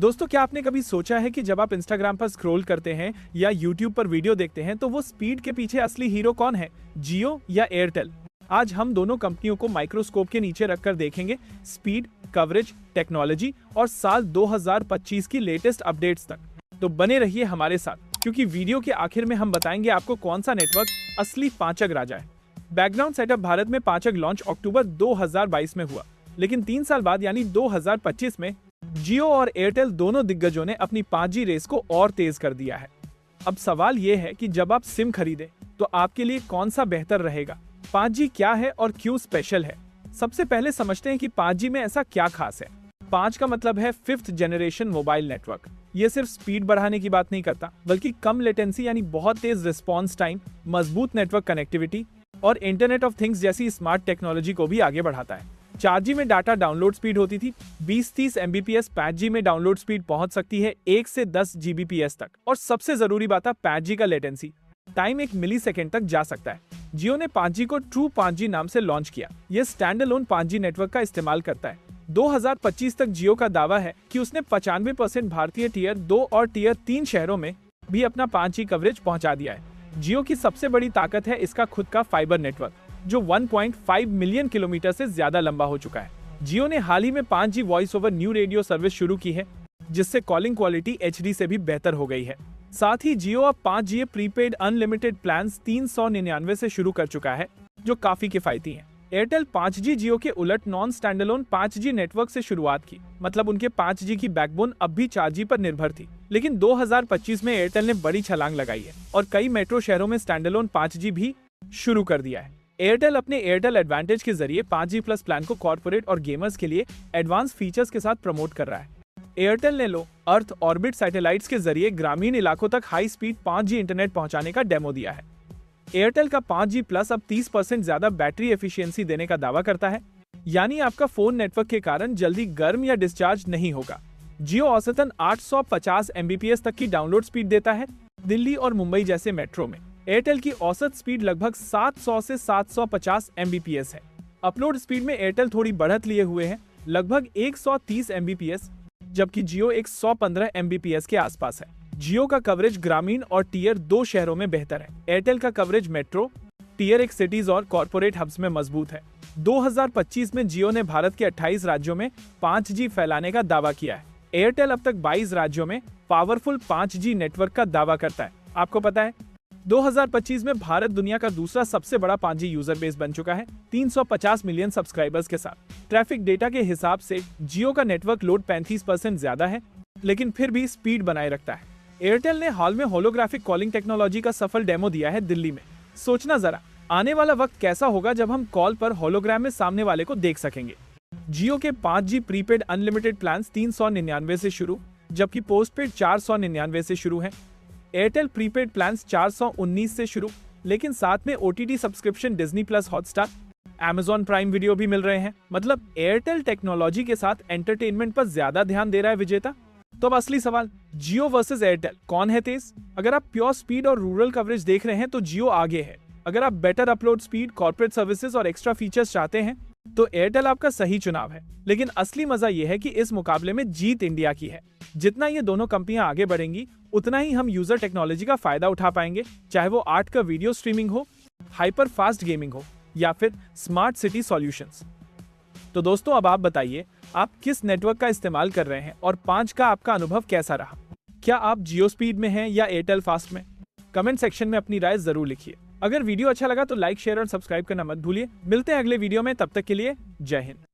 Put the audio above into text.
दोस्तों, क्या आपने कभी सोचा है कि जब आप इंस्टाग्राम पर स्क्रॉल करते हैं या यूट्यूब पर वीडियो देखते हैं तो वो स्पीड के पीछे असली हीरो कौन है, जियो या एयरटेल? आज हम दोनों कंपनियों को माइक्रोस्कोप के नीचे रखकर देखेंगे, स्पीड, कवरेज, टेक्नोलॉजी और साल 2025 की लेटेस्ट अपडेट्स तक। तो बने रहिए हमारे साथ, क्योंकि वीडियो के आखिर में हम बताएंगे आपको कौन सा नेटवर्क असली पांचक राजा है। बैकग्राउंड सेटअप: भारत में पांचक लॉन्च अक्टूबर 2022 में हुआ, लेकिन 3 साल बाद यानी 2025 में जियो और एयरटेल दोनों दिग्गजों ने अपनी 5G रेस को और तेज कर दिया है। अब सवाल ये है कि जब आप सिम खरीदें तो आपके लिए कौन सा बेहतर रहेगा, 5G क्या है और क्यों स्पेशल है। सबसे पहले समझते हैं कि 5G में ऐसा क्या खास है। 5 का मतलब है 5th जनरेशन मोबाइल नेटवर्क। ये सिर्फ स्पीड बढ़ाने की बात नहीं करता, बल्कि कम लेटेंसी यानी बहुत तेज रिस्पॉन्स टाइम, मजबूत नेटवर्क कनेक्टिविटी और इंटरनेट ऑफ थिंग्स जैसी स्मार्ट टेक्नोलॉजी को भी आगे बढ़ाता है। 4G में डाटा डाउनलोड स्पीड होती थी 20-30 Mbps, 5G में डाउनलोड स्पीड पहुंच सकती है 1 से 10 Gbps तक। और सबसे जरूरी बात है 5G का लेटेंसी टाइम 1 मिलीसेकंड तक जा सकता है। जियो ने 5G को ट्रू 5G नाम से लॉन्च किया। यह स्टैंड अलोन 5G नेटवर्क का इस्तेमाल करता है। 2025 तक जियो का दावा है कि उसने 95% भारतीय टियर 2 और टियर 3 शहरों में भी अपना 5G कवरेज पहुंचा दिया है। जियो की सबसे बड़ी ताकत है इसका खुद का फाइबर नेटवर्क, जो 1.5 मिलियन किलोमीटर से ज्यादा लंबा हो चुका है। जियो ने हाल ही में 5G voice over new radio service शुरू की है, जिससे कॉलिंग क्वालिटी HD से भी बेहतर हो गई है। साथ ही जियो अब 5G प्रीपेड अनलिमिटेड प्लान्स 399 से शुरू कर चुका है, जो काफी किफायती है। एयरटेल 5G जियो के उलट नॉन स्टैंडअलोन 5G नेटवर्क से शुरुआत की, मतलब उनके 5G की बैकबोन अब भी 4G पर निर्भर थी। लेकिन 2025 में एयरटेल ने बड़ी छलांग लगाई है और कई मेट्रो शहरों में स्टैंडअलोन 5G भी शुरू कर दिया है। एयरटेल अपने एयरटेल एडवांटेज के जरिए 5G प्लस प्लान को कॉर्पोरेट और गेमर्स के लिए एडवांस फीचर्स के साथ प्रमोट कर रहा है। एयरटेल ने लो अर्थ ऑर्बिट सैटेलाइट्स के जरिए ग्रामीण इलाकों तक हाई स्पीड 5G इंटरनेट पहुंचाने का डेमो दिया है। एयरटेल का 5G प्लस अब 30% ज्यादा बैटरी एफिशिएंसी देने का दावा करता है, यानी आपका फोन नेटवर्क के कारण जल्दी गर्म या डिस्चार्ज नहीं होगा। जियो औसतन 850 Mbps तक की डाउनलोड स्पीड देता है दिल्ली और मुंबई जैसे मेट्रो में। एयरटेल की औसत स्पीड लगभग 700 से 750 Mbps है। अपलोड स्पीड में एयरटेल थोड़ी बढ़त लिए हुए है, लगभग 130 Mbps, जबकि जियो 115 Mbps के आसपास है। जियो का कवरेज ग्रामीण और टियर 2 शहरों में बेहतर है। एयरटेल का कवरेज मेट्रो, टियर 1 सिटीज और कॉर्पोरेट हब्स में मजबूत है। 2025 में जियो ने भारत के 28 राज्यों में 5G फैलाने का दावा किया है। एयरटेल अब तक 22 राज्यों में पावरफुल 5G नेटवर्क का दावा करता है। आपको पता है 2025 में भारत दुनिया का दूसरा सबसे बड़ा 5G यूजर बेस बन चुका है, 350 मिलियन सब्सक्राइबर्स के साथ। ट्रैफिक डेटा के हिसाब से जियो का नेटवर्क लोड 35% ज्यादा है, लेकिन फिर भी स्पीड बनाए रखता है। एयरटेल ने हाल में होलोग्राफिक कॉलिंग टेक्नोलॉजी का सफल डेमो दिया है दिल्ली में। सोचना जरा, आने वाला वक्त कैसा होगा जब हम कॉल पर होलोग्राम में सामने वाले को देख सकेंगे। जियो के 5G प्रीपेड अनलिमिटेड प्लान 399 से शुरू, जबकि पोस्टपेड 499 से शुरू है। एयरटेल प्रीपेड प्लान्स 419 से शुरू, लेकिन साथ में OTT subscription Disney plus, Hotstar, Amazon prime video भी मिल रहे हैं। मतलब एयरटेल टेक्नोलॉजी के साथ एंटरटेनमेंट पर ज्यादा ध्यान दे रहा है विजेता। तो अब असली सवाल, जियो वर्सेस एयरटेल, कौन है तेज? अगर आप प्योर स्पीड और रूरल कवरेज देख रहे हैं तो जियो आगे है। अगर आप better upload speed, corporate services और एक्स्ट्रा फीचर्स चाहते हैं तो एयरटेल आपका सही चुनाव है। लेकिन असली मजा यह है कि इस मुकाबले में जीत इंडिया की है। जितना ये दोनों कंपनियां आगे बढ़ेंगी, उतना ही हम यूजर टेक्नोलॉजी का फायदा उठा पाएंगे, चाहे वो आर्ट का वीडियो स्ट्रीमिंग हो, हाइपर फास्ट गेमिंग हो या फिर स्मार्ट सिटी सॉल्यूशंस। तो दोस्तों, अब आप बताइए, आप किस नेटवर्क का इस्तेमाल कर रहे हैं और 5 का आपका अनुभव कैसा रहा? क्या आप जियो स्पीड में हैं या एयरटेल फास्ट में? कमेंट सेक्शन में अपनी राय जरूर लिखिए। अगर वीडियो अच्छा लगा तो लाइक, शेयर और सब्सक्राइब करना मत भूलिए। मिलते हैं अगले वीडियो में, तब तक के लिए जय हिंद।